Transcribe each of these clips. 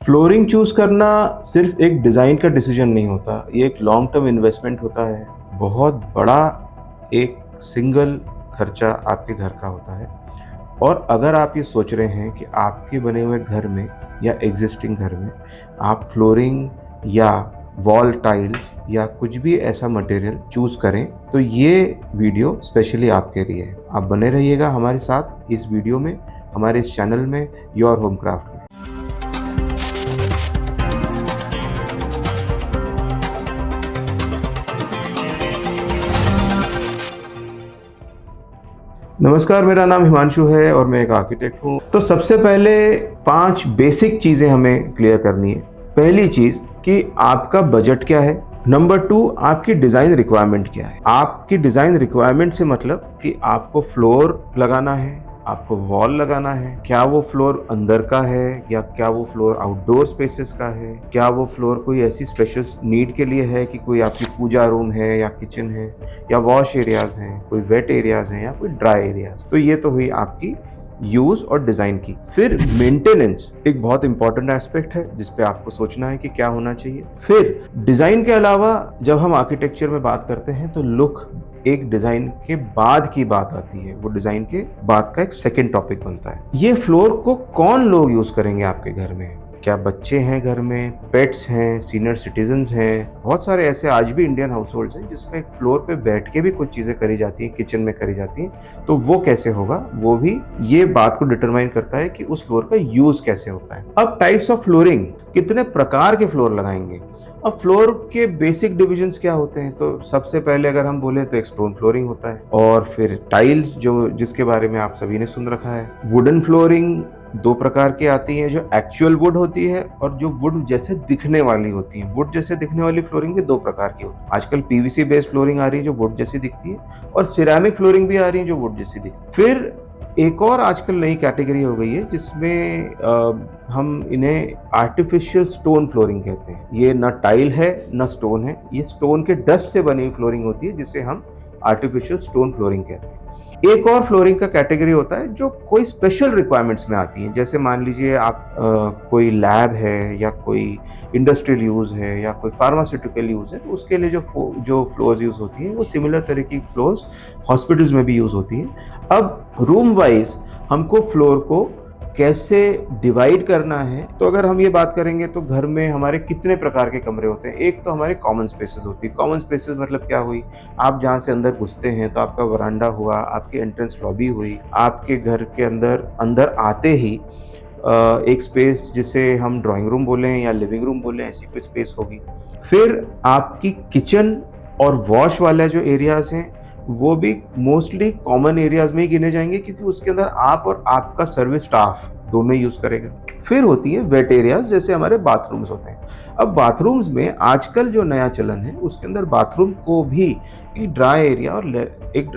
Flooring choose करना सिर्फ एक डिज़ाइन का डिसीजन नहीं होता, ये एक लॉन्ग टर्म इन्वेस्टमेंट होता है। बहुत बड़ा एक सिंगल खर्चा आपके घर का होता है। और अगर आप ये सोच रहे हैं कि आपके बने हुए घर में या एग्जिस्टिंग घर में आप फ्लोरिंग या वॉल टाइल्स या कुछ भी ऐसा मटेरियल चूज़ करें, तो ये वीडियो स्पेशली आपके लिए है। आप बने रहिएगा हमारे साथ इस वीडियो में, हमारे इस चैनल में, योर होम क्राफ्ट में। नमस्कार, मेरा नाम हिमांशु है और मैं एक आर्किटेक्ट हूँ। तो सबसे पहले 5 बेसिक चीज़ें हमें क्लियर करनी है। पहली चीज़ कि आपका बजट क्या है। नंबर 2, आपकी डिज़ाइन रिक्वायरमेंट क्या है। आपकी डिज़ाइन रिक्वायरमेंट से मतलब कि आपको फ्लोर लगाना है, आपको वॉल लगाना है, क्या वो फ्लोर अंदर का है या क्या वो फ्लोर आउटडोर स्पेसेस का है, क्या वो फ्लोर कोई ऐसी स्पेशल नीड के लिए है कि कोई आपकी पूजा रूम है या किचन है या वॉश एरियाज हैं, कोई वेट एरियाज हैं या कोई ड्राई एरियाज। तो ये तो हुई आपकी यूज और डिजाइन की। फिर मेंटेनेंस एक बहुत इंपॉर्टेंट एस्पेक्ट है जिस पे आपको सोचना है कि क्या होना चाहिए। फिर डिजाइन के अलावा जब हम आर्किटेक्चर में बात करते हैं तो लुक एक डिजाइन के बाद की बात आती है, वो डिजाइन के बाद का एक सेकंड टॉपिक बनता है। ये फ्लोर को कौन लोग यूज करेंगे आपके घर में, क्या बच्चे हैं घर में, पेट्स हैं, सीनियर सिटीजन्स हैं। बहुत सारे ऐसे आज भी इंडियन हाउस होल्ड्स हैं जिसमें फ्लोर पे बैठ के भी कुछ चीज़ें करी जाती हैं, किचन में करी जाती हैं। तो वो कैसे होगा, वो भी ये बात को डिटरमाइन करता है कि उस फ्लोर का यूज कैसे होता है। अब टाइप्स ऑफ फ्लोरिंग, कितने प्रकार के फ्लोर लगाएंगे। अब फ्लोर के बेसिक डिविजन्स क्या होते हैं, तो सबसे पहले अगर हम बोलें तो एक स्टोन फ्लोरिंग होता है, और फिर टाइल्स जिसके बारे में आप सभी ने सुन रखा है। वुडन फ्लोरिंग 2 प्रकार की आती है, जो एक्चुअल वुड होती है और जो वुड जैसे दिखने वाली होती है। वुड जैसे दिखने वाली फ्लोरिंग भी 2 प्रकार की होती है। आजकल पीवीसी बेस्ड फ्लोरिंग आ रही है जो वुड जैसी दिखती है, और सिरेमिक फ्लोरिंग भी आ रही है जो वुड जैसी दिखती है। फिर एक और आजकल नई कैटेगरी हो गई है जिसमें हम इन्हें आर्टिफिशियल स्टोन फ्लोरिंग कहते हैं। ये ना टाइल है ना स्टोन है, ये स्टोन के डस्ट से बनी हुई फ्लोरिंग होती है जिसे हम आर्टिफिशियल स्टोन फ्लोरिंग कहते हैं। एक और फ्लोरिंग का कैटेगरी होता है जो कोई स्पेशल रिक्वायरमेंट्स में आती है। जैसे मान लीजिए आप कोई लैब है या कोई इंडस्ट्रियल यूज़ है या कोई फार्मास्यूटिकल यूज़ है, तो उसके लिए जो फ्लोर्स यूज़ होती हैं वो सिमिलर तरह की फ्लोर्स हॉस्पिटल्स में भी यूज़ होती हैं। अब रूम वाइज हमको फ्लोर को कैसे डिवाइड करना है, तो अगर हम ये बात करेंगे तो घर में हमारे कितने प्रकार के कमरे होते हैं। एक तो हमारे कॉमन स्पेसेस होती है। कॉमन स्पेसेस मतलब क्या हुई, आप जहाँ से अंदर घुसते हैं तो आपका वरांडा हुआ, आपकी एंट्रेंस लॉबी हुई, आपके घर के अंदर आते ही एक स्पेस जिसे हम ड्राइंग रूम बोलें या लिविंग रूम बोलें, ऐसी कुछ स्पेस होगी। फिर आपकी किचन और वॉश वाले जो एरियाज हैं वो भी मोस्टली कॉमन एरियाज में ही गिने जाएंगे, क्योंकि उसके अंदर आप और आपका सर्विस स्टाफ दोनों ही यूज करेगा। फिर होती है वेट एरियाज, जैसे हमारे बाथरूम्स होते हैं। अब बाथरूम्स में आजकल जो नया चलन है उसके अंदर बाथरूम को भी एक ड्राई एरिया और एक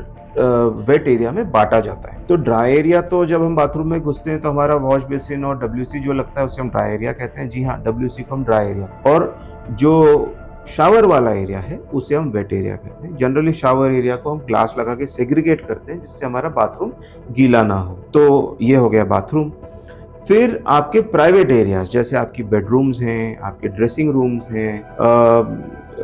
वेट एरिया में बांटा जाता है। तो ड्राई एरिया तो जब हम बाथरूम में घुसते हैं तो हमारा वॉश बेसिन और WC जो लगता है उसे हम ड्राई एरिया कहते हैं। जी हाँ, WC को हम ड्राई एरिया, और जो शावर वाला एरिया है उसे हम वेट एरिया कहते हैं। जनरली शावर एरिया को हम ग्लास लगा के सेग्रीगेट करते हैं जिससे हमारा बाथरूम गीला ना हो। तो ये हो गया बाथरूम। फिर आपके प्राइवेट एरियाज, जैसे आपकी बेडरूम्स हैं, आपके ड्रेसिंग रूम्स हैं,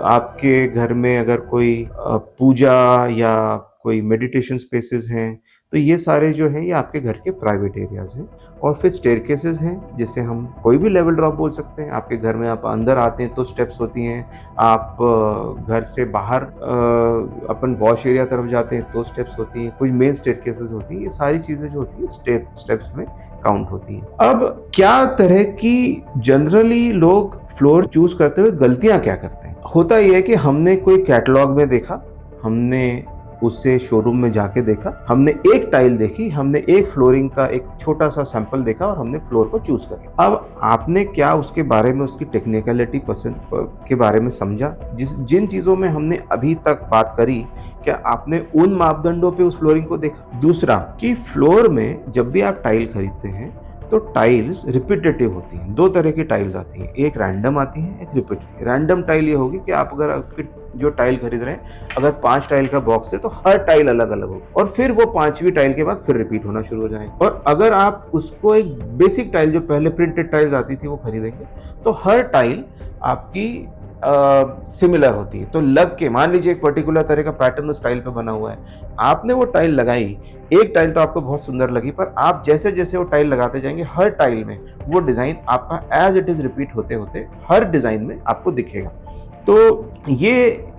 आपके घर में अगर कोई पूजा या कोई मेडिटेशन स्पेसेस हैं, तो ये सारे जो हैं ये आपके घर के प्राइवेट एरियाज हैं। और फिर स्टेयरकेसेस हैं जिसे हम कोई भी लेवल ड्रॉप बोल सकते हैं। आपके घर में आप अंदर आते हैं तो स्टेप्स होती हैं, आप घर से बाहर अपन वॉश एरिया तरफ जाते हैं तो स्टेप्स होती हैं, कुछ मेन स्टेयरकेसेस होती हैं। ये सारी चीज़ें जो होती हैं स्टेप्स में काउंट होती हैं। अब क्या तरह की जनरली लोग फ्लोर चूज करते हुए गलतियां क्या करते हैं। होता यह है कि हमने कोई कैटलॉग में देखा, हमने उससे शोरूम में जाके देखा, हमने एक टाइल देखी, हमने एक फ्लोरिंग का एक छोटा सा सैंपल देखा और हमने फ्लोर को चूज कर लिया। अब आपने क्या उसके बारे में, उसकी टेक्निकलिटी पसंद के बारे में समझा, जिन चीज़ों में हमने अभी तक बात करी, क्या आपने उन मापदंडों पे उस फ्लोरिंग को देखा। दूसरा कि फ्लोर में जब भी आप टाइल खरीदते हैं तो टाइल्स रिपीटेटिव होती हैं। 2 तरह की टाइल्स आती हैं, एक रैंडम आती है, एक रिपीटेटिव। रैंडम टाइल ये होगी कि आप अगर आपके जो टाइल खरीद रहे हैं, अगर 5 टाइल का बॉक्स है तो हर टाइल अलग अलग हो, और फिर वो 5वीं टाइल के बाद फिर रिपीट होना शुरू हो जाए। और अगर आप उसको एक बेसिक टाइल जो पहले प्रिंटेड टाइल्स आती थी वो खरीदेंगे, तो हर टाइल आपकी सिमिलर होती है। तो लग के मान लीजिए एक पर्टिकुलर तरह का पैटर्न उस टाइल पे बना हुआ है, आपने वो टाइल लगाई, एक टाइल तो आपको बहुत सुंदर लगी, पर आप जैसे जैसे वो टाइल लगाते जाएंगे हर टाइल में वो डिजाइन आपका एज इट इज रिपीट होते होते हर डिजाइन में आपको दिखेगा। तो ये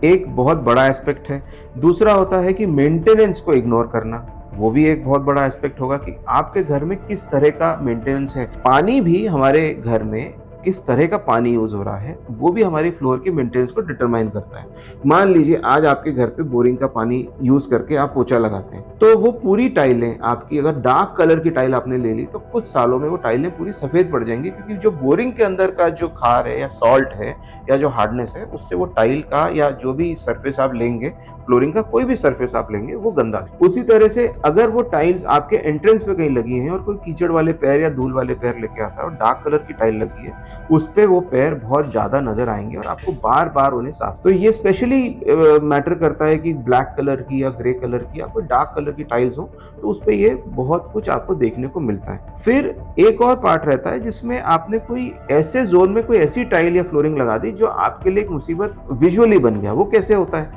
एक बहुत बड़ा एस्पेक्ट है। दूसरा होता है कि मेंटेनेंस को इग्नोर करना, वो भी एक बहुत बड़ा एस्पेक्ट होगा कि आपके घर में किस तरह का मेंटेनेंस है। पानी भी हमारे घर में किस तरह का पानी यूज हो रहा है वो भी हमारी फ्लोर के मेंटेनेंस को डिटरमाइन करता है। मान लीजिए आज आपके घर पे बोरिंग का पानी यूज करके आप पोछा लगाते हैं, तो वो पूरी टाइलें आपकी, अगर डार्क कलर की टाइल आपने ले ली तो कुछ सालों में वो टाइलें पूरी सफेद पड़ जाएंगी, क्योंकि जो बोरिंग के अंदर का जो खार है या सॉल्ट है या जो हार्डनेस है, उससे वो टाइल का या जो भी सरफेस आप लेंगे, फ्लोरिंग का कोई भी सरफेस आप लेंगे, वो गंदा है। उसी तरह से अगर वो टाइल्स आपके एंट्रेंस पे कहीं लगी हैं और कोई कीचड़ वाले पैर या धूल वाले पैर लेके आता है और डार्क कलर की टाइल लगी है, उस पे वो पैर बहुत ज्यादा नजर आएंगे और आपको बार बार उन्हें साफ। तो ये स्पेशली मैटर करता है कि ब्लैक कलर की या ग्रे कलर की या कोई डार्क कलर की टाइल्स हो, तो उस पे ये बहुत कुछ आपको देखने को मिलता है। फिर एक और पार्ट रहता है जिसमें आपने कोई ऐसे जोन में कोई ऐसी टाइल या फ्लोरिंग लगा दी जो आपके लिए एक मुसीबत विजुअली बन गया। वो कैसे होता है,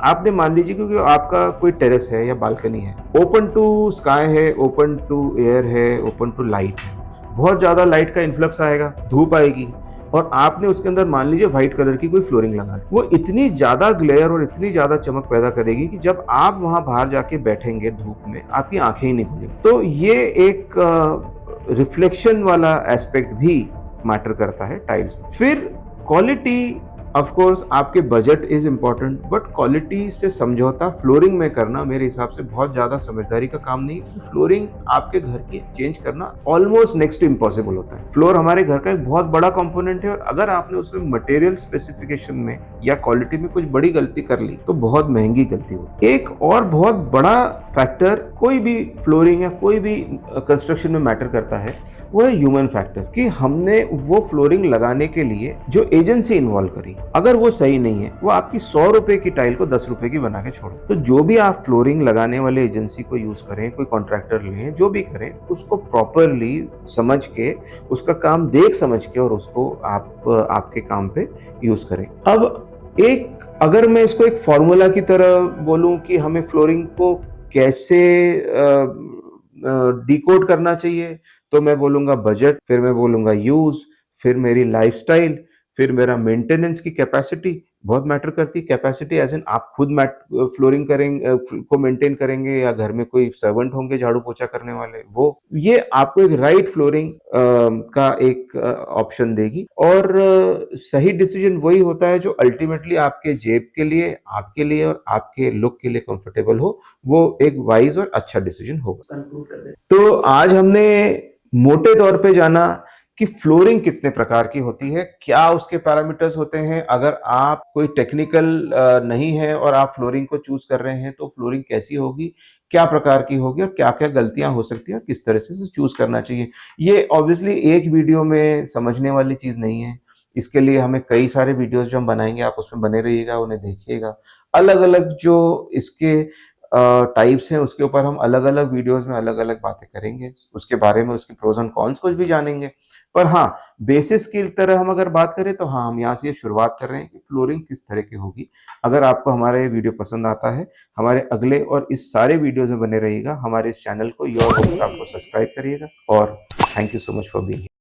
आपने मान लीजिए क्योंकि आपका कोई टेरेस है या बालकनी है, ओपन टू स्काई है, ओपन टू एयर है, ओपन टू लाइट है, बहुत ज्यादा लाइट का इन्फ्लक्स आएगा, धूप आएगी, और आपने उसके अंदर मान लीजिए व्हाइट कलर की कोई फ्लोरिंग लगा दी, वो इतनी ज्यादा ग्लेयर और इतनी ज्यादा चमक पैदा करेगी कि जब आप वहां बाहर जाके बैठेंगे धूप में, आपकी आंखें ही नहीं खुलेंगी। तो ये एक रिफ्लेक्शन वाला एस्पेक्ट भी मैटर करता है टाइल्स। फिर क्वालिटी, ऑफ कोर्स आपके budget is important, but quality से समझौता फ्लोरिंग में करना मेरे हिसाब से बहुत ज्यादा समझदारी का काम नहीं। फ्लोरिंग आपके घर की चेंज करना ऑलमोस्ट नेक्स्ट टू इम्पॉसिबल होता है। फ्लोर हमारे घर का एक बहुत बड़ा कंपोनेंट है, और अगर आपने उसमें मटेरियल स्पेसिफिकेशन में या क्वालिटी में कुछ बड़ी गलती कर ली तो बहुत महंगी गलती होती है। एक और बहुत बड़ा फैक्टर कोई भी फ्लोरिंग या कोई भी कंस्ट्रक्शन में मैटर करता है, वो है ह्यूमन फैक्टर, कि हमने वो फ्लोरिंग लगाने के लिए जो एजेंसी इन्वॉल्व करी, अगर वो सही नहीं है, वो आपकी 100 रुपए की टाइल को 10 रुपए की बना के छोड़ो। तो जो भी आप फ्लोरिंग लगाने वाले एजेंसी को यूज करें, कोई कॉन्ट्रैक्टर लें, जो भी करें, उसको प्रॉपरली समझ के, उसका काम देख समझ के, और उसको आप आपके काम पे यूज करें। अब एक, अगर मैं इसको एक फॉर्मूला की तरह बोलूं कि हमें फ्लोरिंग को कैसे डिकोड करना चाहिए, तो मैं बोलूंगा बजट, फिर मैं बोलूंगा यूज, फिर मेरी लाइफस्टाइल, फिर मेरा मेंटेनेंस की कैपेसिटी बहुत मैटर करती है। कैपेसिटी एज एन आप खुद फ्लोरिंग करेंगे, को मेंटेन करेंगे, या घर में कोई सर्वेंट होंगे झाड़ू पोछा करने वाले, वो ये आपको एक राइट फ्लोरिंग का एक ऑप्शन देगी। और सही डिसीजन वही होता है जो अल्टीमेटली आपके जेब के लिए, आपके लिए और आपके लुक के लिए कंफर्टेबल हो, वो एक वाइज और अच्छा डिसीजन होगा। तो आज हमने मोटे तौर पे जाना कि फ्लोरिंग कितने प्रकार की होती है, क्या उसके पैरामीटर्स होते हैं। अगर आप कोई टेक्निकल नहीं है और आप फ्लोरिंग को चूज कर रहे हैं, तो फ्लोरिंग कैसी होगी, क्या प्रकार की होगी, और क्या क्या गलतियां हो सकती हैं, और किस तरह से चूज करना चाहिए। ये ऑब्वियसली एक वीडियो में समझने वाली चीज नहीं है। इसके लिए हमें कई सारे वीडियोस जो हम बनाएंगे, आप उसमें बने रहिएगा, उन्हें देखिएगा। अलग अलग जो इसके टाइप्स हैं, उसके ऊपर हम अलग अलग वीडियोस में अलग अलग बातें करेंगे, उसके बारे में, उसके प्रोज एंड कॉन्स को भी जानेंगे। पर हाँ, बेसिस की तरह हम अगर बात करें तो हाँ, हम यहाँ से शुरुआत कर रहे हैं कि फ्लोरिंग किस तरह की होगी। अगर आपको हमारा ये वीडियो पसंद आता है, हमारे अगले और इस सारे वीडियोज में बने रहिएगा। हमारे इस चैनल को योर होम क्राफ्ट को सब्सक्राइब करिएगा, और thank you so much for being here.